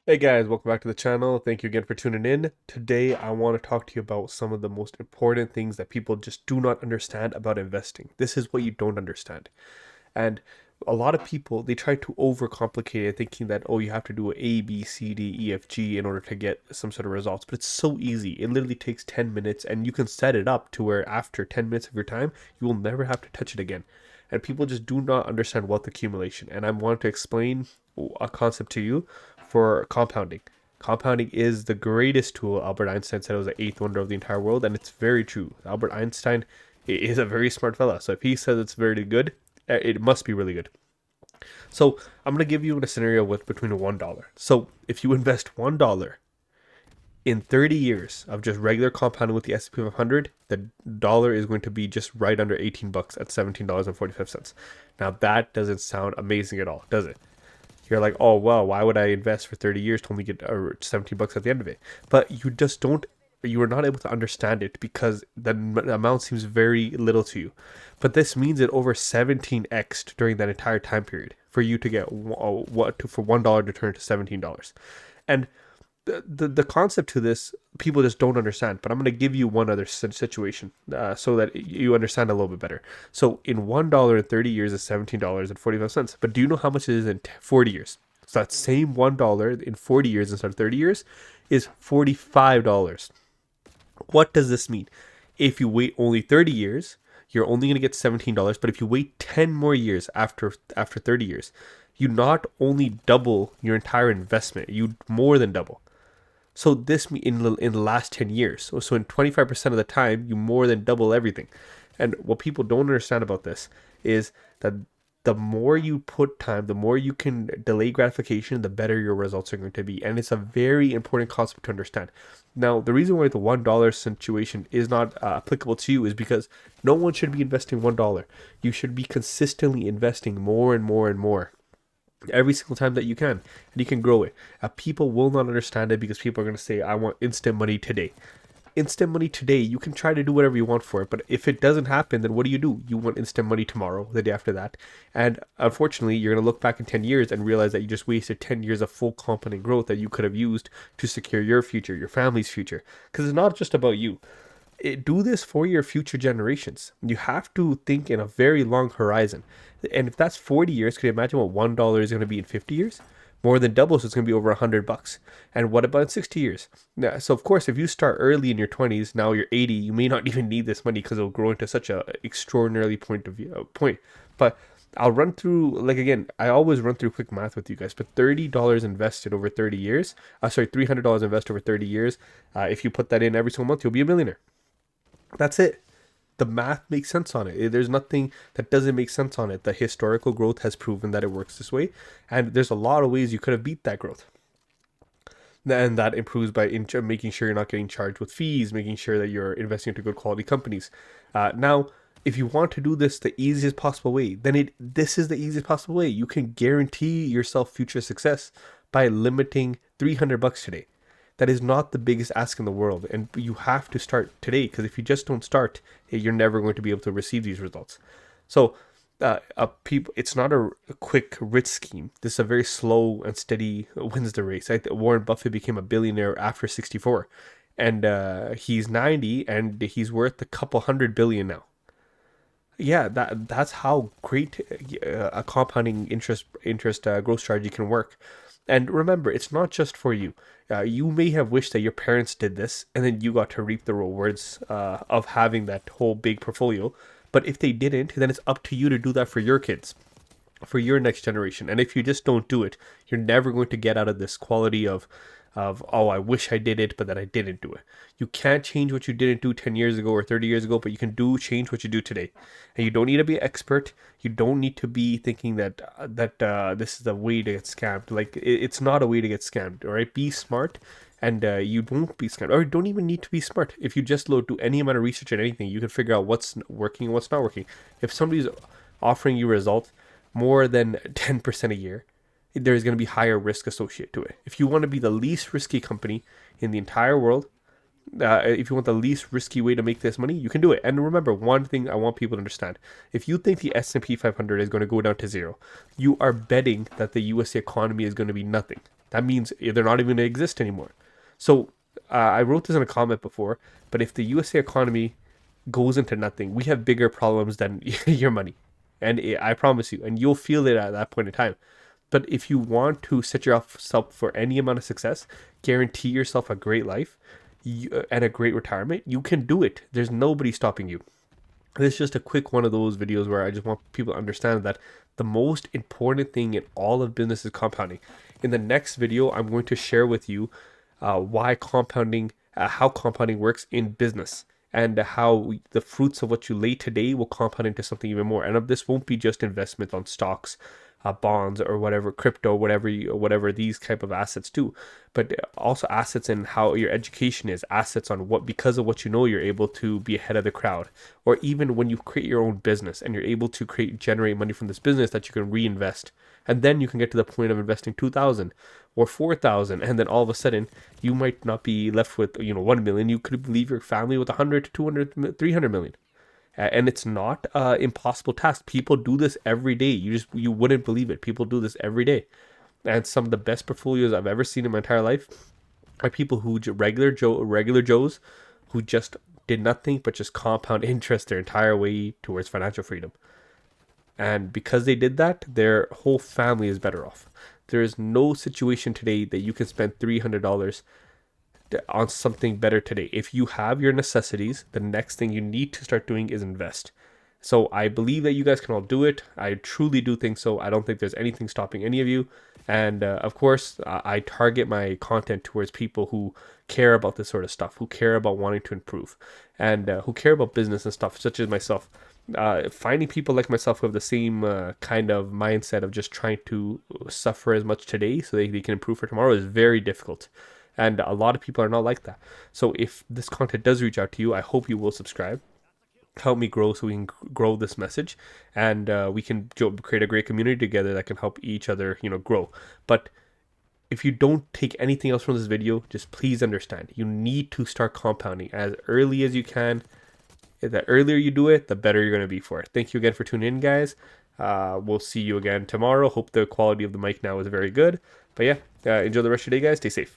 Hey guys, welcome back to the channel. Thank you again for tuning in. Today I want to talk to you about some of the most important things that people just do not understand about investing. This is what you don't understand. And a lot of people, they try to overcomplicate it, thinking that, oh, you have to do A, B, C, D, E, F, G in order to get some sort of results. But it's so easy. It literally takes 10 minutes and you can set it up to where after 10 minutes of your time, you will never have to touch it again. And people just do not understand wealth accumulation. And I want to explain a concept to you for compounding. Compounding is the greatest tool. Albert Einstein said it was the eighth wonder of the entire world, and it's very true. Albert Einstein is a very smart fella. So if he says it's very good, it must be really good. So I'm gonna give you a scenario with between $1. So if you invest $1 in 30 years of just regular compounding with the S&P 500, the dollar is going to be just right under 18 bucks at $17.45. Now that doesn't sound amazing at all, does it? You're like, oh well, why would I invest for 30 years to only get 17 bucks at the end of it? But you just don't, you are not able to understand it because the amount seems very little to you. But this means it over 17x during that entire time period for you to get for $1 to turn to $17. And the concept to this, people just don't understand. But I'm going to give you one other situation so that you understand a little bit better. So in $1 in 30 years is $17.45. But do you know how much it is in 40 years? So that same $1 in 40 years instead of 30 years is $45. What does this mean? If you wait only 30 years, you're only going to get $17. But if you wait 10 more years after 30 years, you not only double your entire investment, you more than double. So this in the last 10 years. So in 25% of the time, you more than double everything. And what people don't understand about this is that the more you put time, the more you can delay gratification, the better your results are going to be. And it's a very important concept to understand. Now, the reason why the $1 situation is not applicable to you is because no one should be investing $1. You should be consistently investing more and more and more every single time that you can, and you can grow it. People will not understand it because people are going to say, I want instant money today. Instant money today, you can try to do whatever you want for it, but if it doesn't happen, then what do? You want instant money tomorrow, the day after that. And unfortunately, you're going to look back in 10 years and realize that you just wasted 10 years of full compounding growth that you could have used to secure your future, your family's future. Because it's not just about you. Do this for your future generations. You have to think in a very long horizon. And if that's 40 years, can you imagine what $1 is going to be in 50 years? More than double, so it's going to be over $100. And what about in 60 years? Yeah, so of course, if you start early in your 20s, now you're 80, you may not even need this money because it'll grow into such a extraordinarily point. But I'll run through, like, again, I always run through quick math with you guys, but $30 invested over 30 years, $300 invested over 30 years, if you put that in every single month, you'll be a millionaire. That's it. The math makes sense on it. There's nothing that doesn't make sense on it. The historical growth has proven that it works this way, and there's a lot of ways you could have beat that growth. And that improves by making sure you're not getting charged with fees, making sure that you're investing into good quality companies. Now, if you want to do this the easiest possible way, then this is the easiest possible way. You can guarantee yourself future success by limiting $300 today. That is not the biggest ask in the world, and you have to start today, because if you just don't start, you're never going to be able to receive these results. So it's not a quick rich scheme. This is a very slow and steady wins the race. Warren Buffett became a billionaire after 64, and he's 90 and he's worth a couple hundred billion now. Yeah, that's how great a compounding interest growth strategy can work. And remember, it's not just for you. You may have wished that your parents did this, and then you got to reap the rewards of having that whole big portfolio. But if they didn't, then it's up to you to do that for your kids, for your next generation. And if you just don't do it, you're never going to get out of this quality of, oh, I wish I did it, but that I didn't do it. You can't change what you didn't do 10 years ago or 30 years ago, but you can change what you do today. And you don't need to be an expert. You don't need to be thinking that this is a way to get scammed. Like, it's not a way to get scammed, all right? Be smart, and you won't be scammed. Or you don't even need to be smart. If you just do any amount of research on anything, you can figure out what's working and what's not working. If somebody's offering you results more than 10% a year, there's going to be higher risk associated to it. If you want to be the least risky company in the entire world, if you want the least risky way to make this money, you can do it. And remember, one thing I want people to understand: if you think the S&P 500 is going to go down to zero, you are betting that the U.S. economy is going to be nothing. that means they're not even going to exist anymore. So I wrote this in a comment before, but if the USA economy goes into nothing, we have bigger problems than your money. And I promise you, and you'll feel it at that point in time. But if you want to set yourself for any amount of success, guarantee yourself a great life and a great retirement, you can do it. There's nobody stopping you. This is just a quick one of those videos where I just want people to understand that the most important thing in all of business is compounding. In the next video, I'm going to share with you how compounding works in business, and how the fruits of what you lay today will compound into something even more. And this won't be just investment on stocks, bonds, or whatever, crypto, whatever these type of assets do, but also assets in how your education is, assets on what, because of what you know, you're able to be ahead of the crowd. Or even when you create your own business and you're able to generate money from this business that you can reinvest, and then you can get to the point of investing 2,000 or 4,000, and then all of a sudden you might not be left with 1 million. You could leave your family with 100 to 200, 300 million. And it's not an impossible task. People do this every day. You wouldn't believe it. People do this every day. And some of the best portfolios I've ever seen in my entire life are people who regular Joes who just did nothing but just compound interest their entire way towards financial freedom. And because they did that, their whole family is better off. There is no situation today that you can spend $300 on something better today. If you have your necessities, the next thing you need to start doing is invest. So I believe that you guys can all do it. I truly do think so. I don't think there's anything stopping any of you. And of course, I target my content towards people who care about this sort of stuff, who care about wanting to improve, and who care about business and stuff, such as myself. Finding people like myself who have the same kind of mindset of just trying to suffer as much today so they can improve for tomorrow is very difficult. And a lot of people are not like that. So if this content does reach out to you, I hope you will subscribe. Help me grow so we can grow this message, and we can create a great community together that can help each other, grow. But if you don't take anything else from this video, just please understand, you need to start compounding as early as you can. The earlier you do it, the better you're going to be for it. Thank you again for tuning in, guys. We'll see you again tomorrow. Hope the quality of the mic now is very good. But yeah, enjoy the rest of your day, guys. Stay safe.